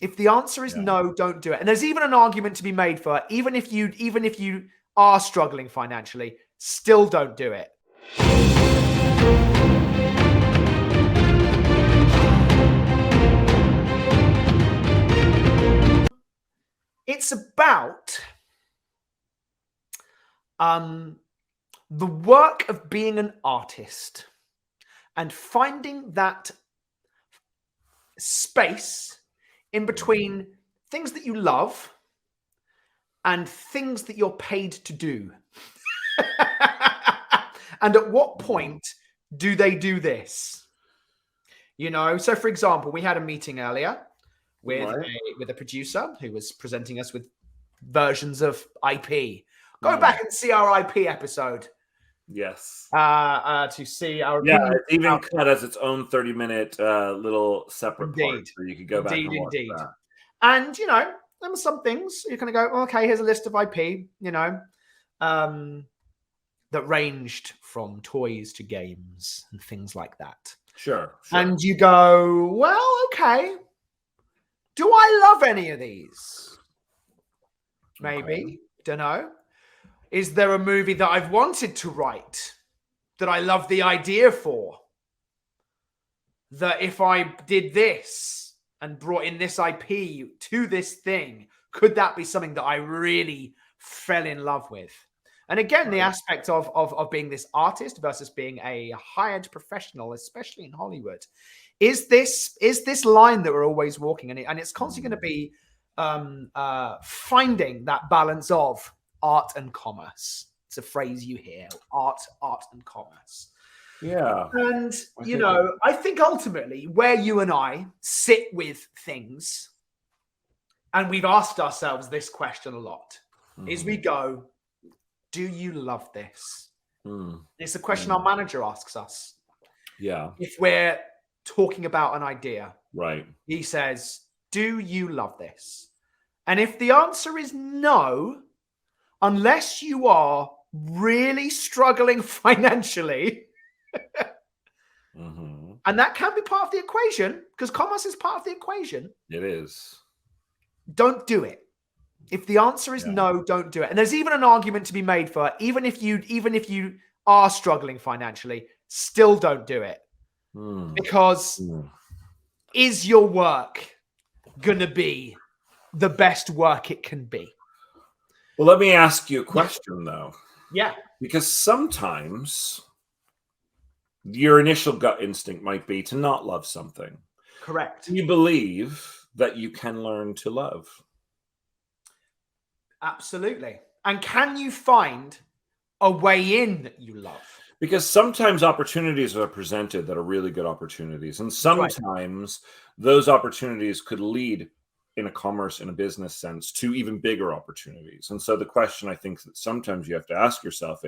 If the answer is no, don't do it. And there's even an argument to be made for even if you are struggling financially, still don't do it. It's about the work of being an artist and finding that space in between things that you love and things that you're paid to do. And at what point do they do this? You know, so for example, we had a meeting earlier with a producer who was presenting us with versions of IP. Go back and see our IP episode. Yes. To see our it's even cut as its own 30-minute little separate part, so you could go back and watch that. And you know, there were some things you're going to go, okay, here's a list of IP, you know, that ranged from toys to games and things like that. Sure. And you go, well, okay, do I love any of these? Maybe. Don't know. Is there a movie that I've wanted to write that I love the idea for? That if I did this and brought in this IP to this thing, could that be something that I really fell in love with? And again, the aspect of being this artist versus being a hired professional, especially in Hollywood, is this line that we're always walking, and it's constantly going to be finding that balance of art and commerce. It's a phrase you hear: art and commerce. Yeah. And you know, I think ultimately where you and I sit with things, and we've asked ourselves this question a lot, is we go, do you love this? It's a question our manager asks us. Yeah. If we're talking about an idea, right? He says, do you love this? And if the answer is no, unless you are really struggling financially, and that can be part of the equation, because commerce is part of the equation. It is. Don't do it. If the answer is no, don't do it. And there's even an argument to be made for even if you are struggling financially, still don't do it. Because is your work gonna be the best work it can be? Well, let me ask you a question though. Yeah. Because sometimes your initial gut instinct might be to not love something. Correct. You believe that you can learn to love. Absolutely. And can you find a way in that you love? Because sometimes opportunities are presented that are really good opportunities. And sometimes those opportunities could lead in a commerce, in a business sense, to even bigger opportunities. And so the question I think that sometimes you have to ask yourself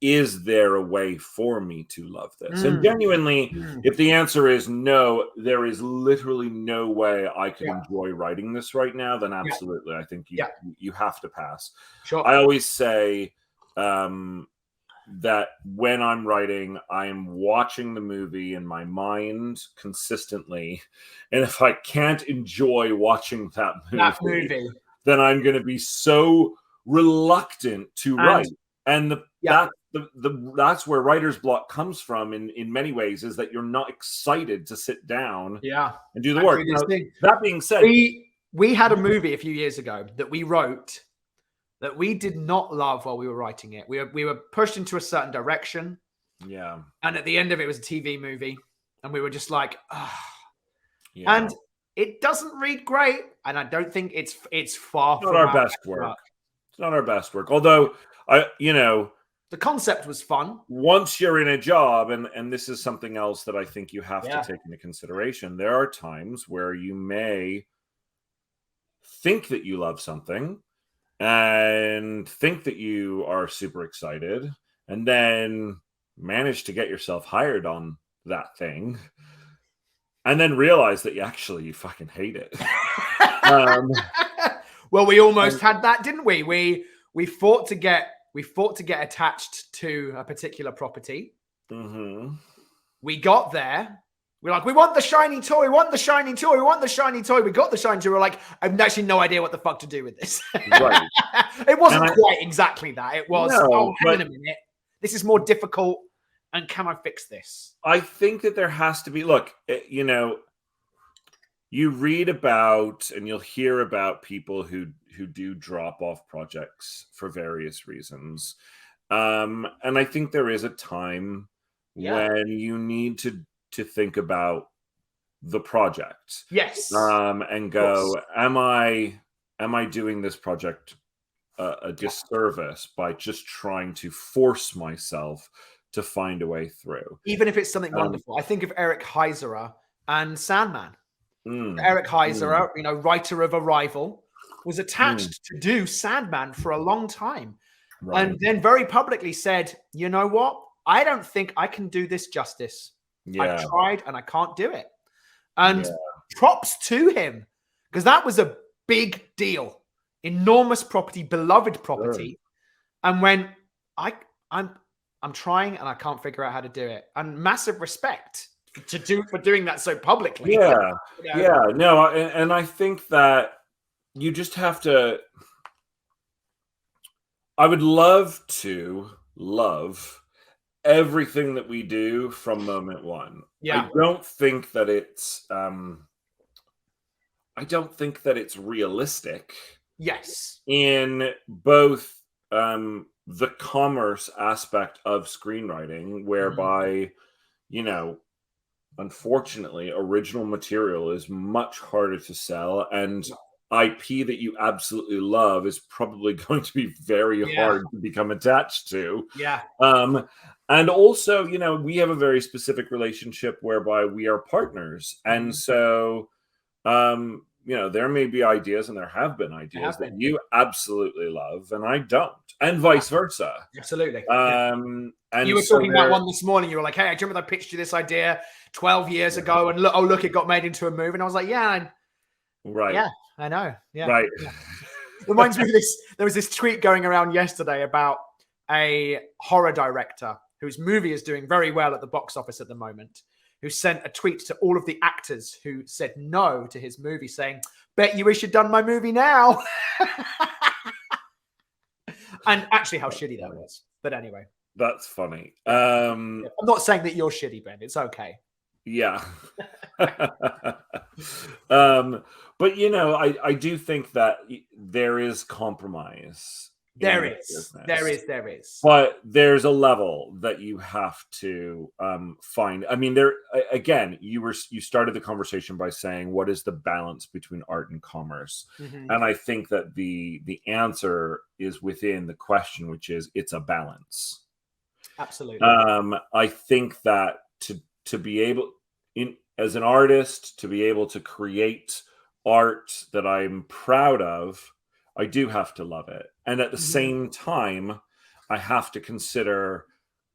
is there a way for me to love this? And genuinely, if the answer is no, there is literally no way I could enjoy writing this right now, then absolutely, I think you have to pass. Sure. I always say that when I'm writing, I am watching the movie in my mind consistently. And if I can't enjoy watching that movie. then I'm going to be so reluctant to write. And that's where writer's block comes from in many ways, is that you're not excited to sit down and do the work. Now, that being said, we had a movie a few years ago that we wrote that we did not love while we were writing it. We were pushed into a certain direction. Yeah. And at the end of it, it was a TV movie. And we were just like, And it doesn't read great. And I don't think it's far from our best work. It's not our best work. Although, the concept was fun. Once you're in a job, and this is something else that I think you have to take into consideration, there are times where you may think that you love something and think that you are super excited, and then manage to get yourself hired on that thing, and then realize that you fucking hate it. Well, we almost had that, didn't we? We fought to get attached to a particular property. We got there. We're like, we want the shiny toy, we want the shiny toy, we want the shiny toy. We got the shiny toy. We're like, I have actually no idea what the fuck to do with this. Right. It wasn't quite exactly that. It was, No, hang on a minute. This is more difficult. And can I fix this? I think that there has to be, look, you read about and you'll hear about people who do drop off projects for various reasons. And I think there is a time when you need to think about the project. Yes. And go, am I doing this project a disservice by just trying to force myself to find a way through? Even if it's something wonderful. I think of Eric Heiserer and Sandman. Eric Heiserer, writer of Arrival, was attached to do Sandman for a long time. Right. And then very publicly said, you know what? I don't think I can do this justice. I've tried and I can't do it. And props to him, because that was a big deal. Enormous property, beloved property. Sure. And when I'm trying and I can't figure out how to do it. And massive respect for doing that so publicly. Yeah. No, and I think that you just have to. I would love everything that we do from moment one. I don't think that it's realistic. Yes. In both the commerce aspect of screenwriting, whereby, unfortunately, original material is much harder to sell, and IP that you absolutely love is probably going to be very hard to become attached to. Yeah. And also, we have a very specific relationship whereby we are partners. And so, there may be ideas, and there have been ideas that you absolutely love and I don't, and vice versa. Absolutely. And you were talking about one this morning. You were like, hey, I remember I pitched you this idea 12 years ago, and look, it got made into a movie. And I was like, right. Yeah, I know. Yeah. Right. Yeah. Reminds me of this. There was this tweet going around yesterday about a horror director whose movie is doing very well at the box office at the moment, who sent a tweet to all of the actors who said no to his movie, saying, bet you wish you'd done my movie now. And actually how shitty that was. But anyway. That's funny. I'm not saying that you're shitty, Ben. It's okay. Yeah. But, I do think that there is compromise. There is. But there's a level that you have to find. I mean, again, you started the conversation by saying, what is the balance between art and commerce? Mm-hmm. And I think that the answer is within the question, which is it's a balance. Absolutely. I think that to be able, as an artist, to be able to create art that I'm proud of, I do have to love it. And at the same time, I have to consider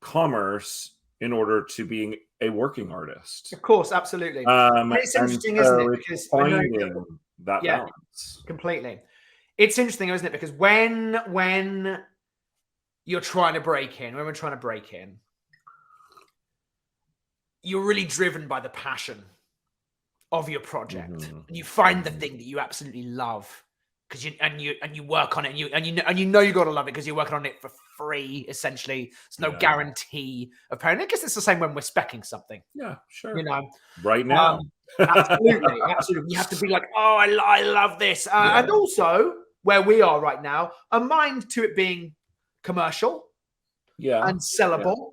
commerce in order to be a working artist. Of course, absolutely. It's interesting, isn't it? Because finding that balance. Completely. It's interesting, isn't it? Because when you're trying to break in, you're really driven by the passion of your project. Mm-hmm. And you find the thing that you absolutely love. Because you work on it, and you know you got to love it because you're working on it for free. Essentially, there's no guarantee of paying. I guess it's the same when we're speccing something. Yeah, sure. Right now, absolutely. You have to be like, oh, I love this, and also where we are right now, a mind to it being commercial, and sellable,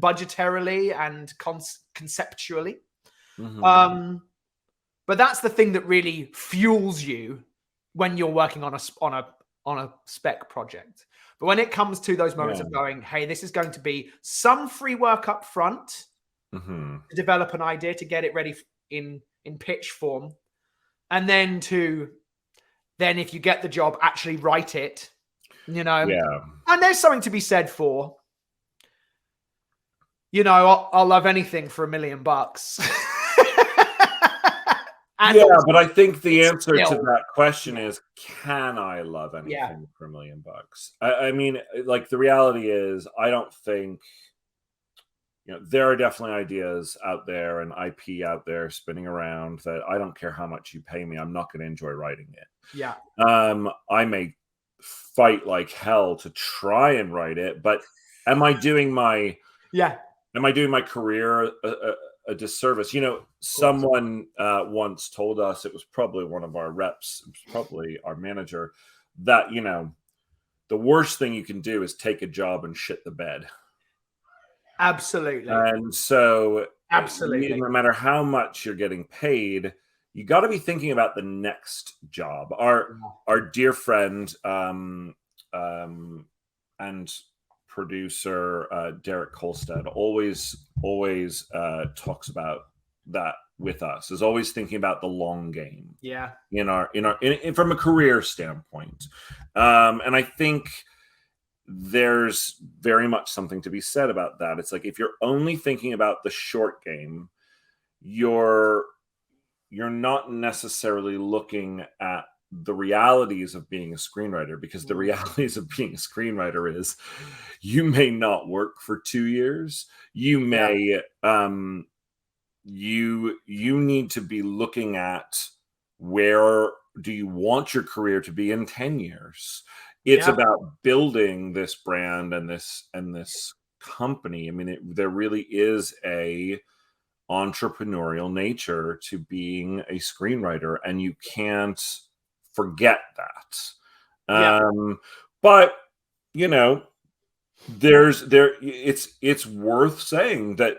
budgetarily and conceptually. Mm-hmm. But that's the thing that really fuels you when you're working on a spec project. But when it comes to those moments of going, hey, this is going to be some free work up front to develop an idea, to get it ready in pitch form, and then if you get the job, actually write it, And there's something to be said for, I'll love anything for $1 million. But I think the answer to that question is, can I love anything for $1 million? I mean, like, the reality is, I don't think there are definitely ideas out there and IP out there spinning around that I don't care how much you pay me, I'm not going to enjoy writing it. Yeah. I may fight like hell to try and write it, but am I doing my career a disservice? Someone once told us, it was probably one of our reps, it was probably our manager, that the worst thing you can do is take a job and shit the bed. Absolutely. And so absolutely, no matter how much you're getting paid, you got to be thinking about the next job. Our dear friend and producer Derek Kolstad always talks about that with us, is always thinking about the long game. Yeah. From a career standpoint. And I think there's very much something to be said about that. It's like, if you're only thinking about the short game, you're not necessarily looking at the realities of being a screenwriter, because the realities of being a screenwriter is you may not work for 2 years. You may, you need to be looking at where do you want your career to be in 10 years. It's about building this brand and this company. I mean, there really is a entrepreneurial nature to being a screenwriter, and you can't forget that. But it's worth saying that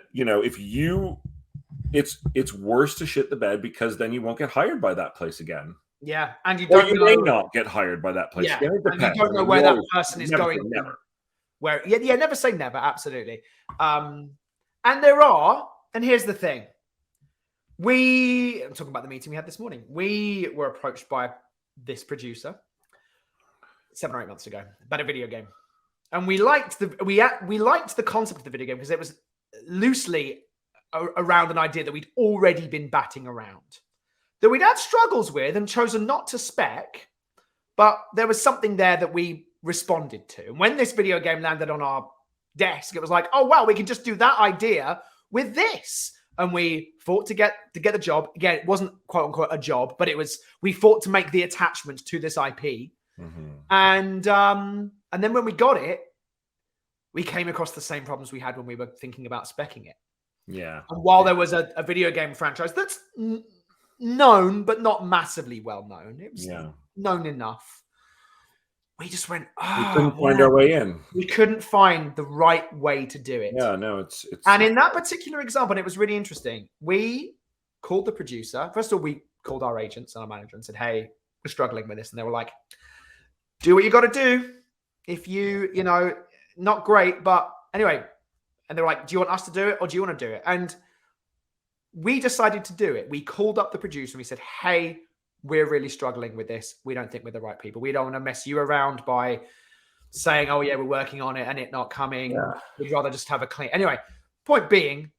it's worse to shit the bed, because then you won't get hired by that place again. Yeah, and you may not get hired by that place. Yeah, and you don't know where that person is going. Never. Never say never. Absolutely. And there are, and here's the thing. I'm talking about the meeting we had this morning. We were approached by this producer 7 or 8 months ago about a video game, and we liked the concept of the video game because it was loosely around an idea that we'd already been batting around, that we'd had struggles with and chosen not to spec, but there was something there that we responded to. And when this video game landed on our desk, it was like, oh, wow, we can just do that idea with this. And we fought to get the job. Again, it wasn't quote unquote a job, but we fought to make the attachment to this IP. Mm-hmm. And then when we got it, we came across the same problems we had when we were thinking about speccing it. Yeah. And while there was a video game franchise that's known, but not massively well known, it was known enough, we just went, we couldn't find our way in. We couldn't find the right way to do it. Yeah, no, it's and in that particular example, and it was really interesting, we called the producer. First of all, we called our agents and our manager and said, hey, we're struggling with this. And they were like, do what you got to do. If not great, but anyway. And they were like, do you want us to do it, or do you want to do it? And we decided to do it. We called up the producer and we said, hey, we're really struggling with this. We don't think we're the right people. We don't want to mess you around by saying, oh yeah, we're working on it and it not coming. Yeah. We'd rather just have a clean. Anyway, point being,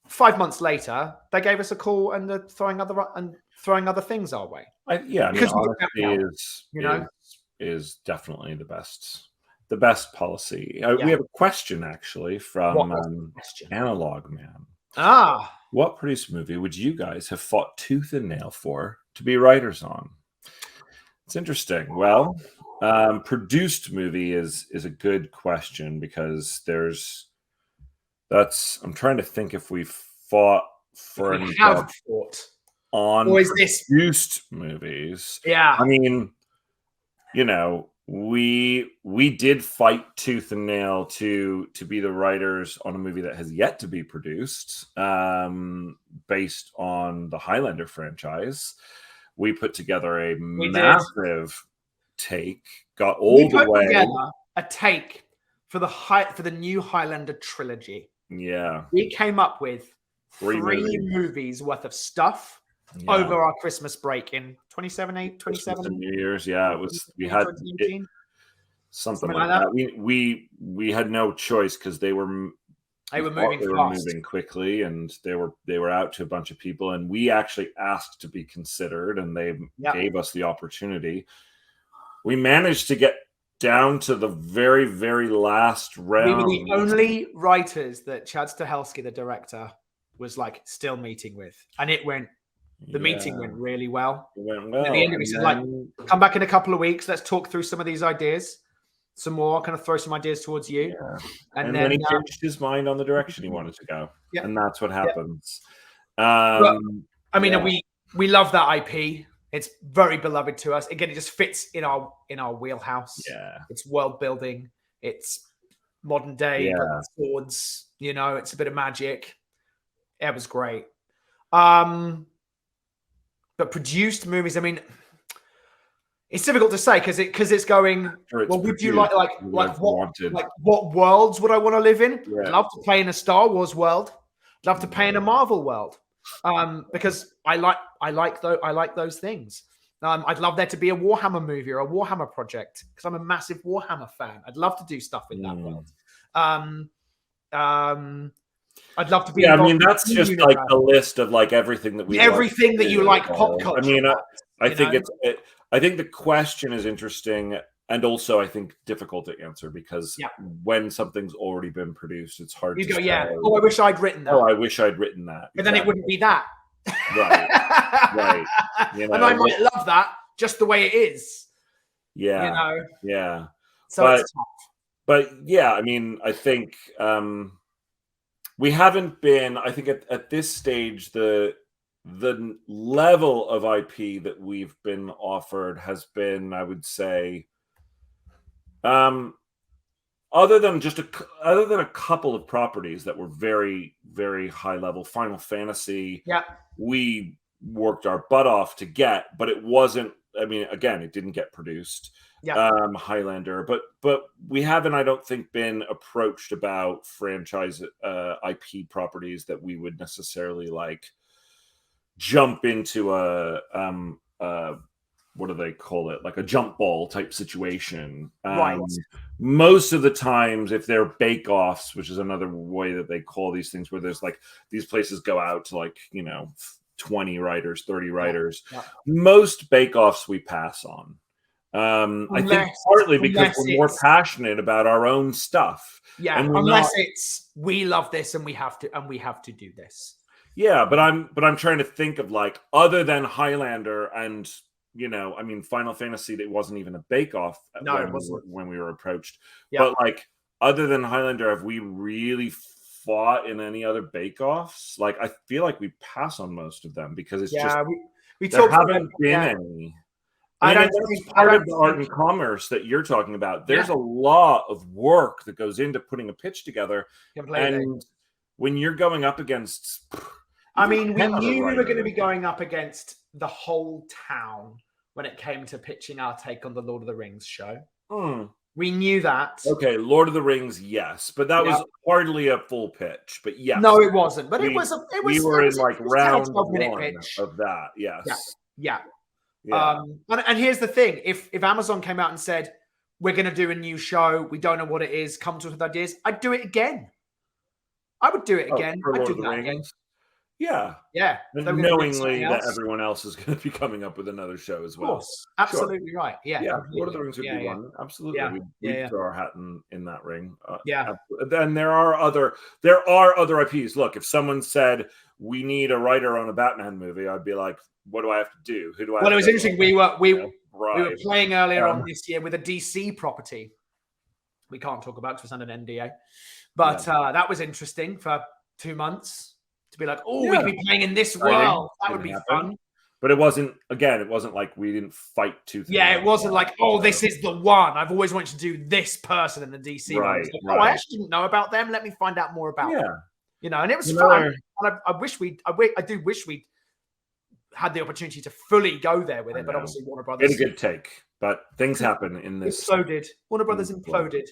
5 months later, they gave us a call and they're throwing other things our way. Because honesty is definitely the best policy. We have a question actually from Analog Man. What produced movie would you guys have fought tooth and nail for to be writers on? It's interesting. Well, produced movie is a good question, because I'm trying to think if we fought for any on produced movies. Yeah. I mean, we did fight tooth and nail to be the writers on a movie that has yet to be produced, based on the Highlander franchise. We put together a massive take, got all the way together a take for the new Highlander trilogy. Yeah, we came up with three movies worth of stuff. Over our Christmas break in 27 New Year's. Yeah, it was. We had something like that. We had no choice, because they were moving quickly, and they were out to a bunch of people, and we actually asked to be considered, and they gave us the opportunity. We managed to get down to the very, very last We round. were the only writers that Chad Stahelski, the director, was like still meeting with, and it went. The meeting went really well. It went well. At the end, we said, like, come back in a couple of weeks. Let's talk through some of these ideas, some more. Kind of throw some ideas towards you, and then he changed his mind on the direction he wanted to go, and that's what happens. But, I mean, we love that IP. It's very beloved to us. Again, it just fits in our wheelhouse. Yeah, it's world building. It's modern day but swords. You know, it's a bit of magic. It was great. But produced movies, I mean, it's difficult to say because it's going. Well, would you like what worlds would I want to live in? Yeah. I'd love to play in a Star Wars world. I'd love to play in a Marvel world. Because I like those things. I'd love there to be a Warhammer movie or a Warhammer project because I'm a massive Warhammer fan. I'd love to do stuff in that world. I'd love to be. Yeah, I mean that's just like the list of like everything that we everything that you like pop culture. I mean, I think I think the question is interesting and also I think difficult to answer because when something's already been produced, it's hard. You go, oh, I wish I'd written that. Oh, I wish I'd written that. But then it wouldn't be that. Right. You know, and I might love that just the way it is. Yeah. You know. Yeah. So it's tough. But yeah, I mean, I think we haven't been. I think at this stage, the level of IP that we've been offered has been, I would say, other than a couple of properties that were very, very high level. Final Fantasy, we worked our butt off to get, but it wasn't. I mean, again, it didn't get produced. Highlander, but we haven't, I don't think, been approached about franchise IP properties that we would necessarily like jump into a what do they call it, like a jump ball type situation. Most of the times, if they're bake-offs, which is another way that they call these things, where there's like these places go out to like 20 writers, 30 writers. Most bake-offs we pass on. I think partly because we're more passionate about our own stuff. Yeah, and unless it's we love this and we have to do this. Yeah, but I'm trying to think of like other than Highlander and I mean Final Fantasy, that wasn't even a bake-off when we were approached. But like other than Highlander, have we really fought in any other bake-offs? Like I feel like we pass on most of them because it's just there haven't been any. I don't think part of the art and commerce that you're talking about. There's a lot of work that goes into putting a pitch together. And when you're going up against, I mean, we knew we were going to be going up against the whole town when it came to pitching our take on the Lord of the Rings show. We knew that. Okay, Lord of the Rings, yes, but that was hardly a full pitch. But yes, no, it wasn't. But we were in like round 1 of that. Yes. Yeah. And here's the thing: if Amazon came out and said we're going to do a new show, we don't know what it is, come to us with ideas, I'd do it again. I would do it again. I'd do that again. Yeah. And knowingly that everyone else is going to be coming up with another show as well. Of course. Absolutely right. Yeah. Lord of the Rings would be one. Absolutely. We'd throw our hat in that ring. Then there are other IPs. Look, if someone said we need a writer on a Batman movie, I'd be like, what do I have to do? Who do I? Well, it was interesting. We were playing earlier on this year with a DC property. We can't talk about it because it's under an NDA, but that was interesting for 2 months to be like, we'd be playing in this world. That would be fun. But it wasn't like we didn't fight tooth. Yeah, it wasn't like, this is the one. I've always wanted to do this person in the DC. Right. Like, I actually didn't know about them. Let me find out more about them. And it was fun. And I do wish we'd had the opportunity to fully go there with it, but obviously Warner Brothers. It's a good take, but things happen in this. Imploded. Warner Brothers imploded.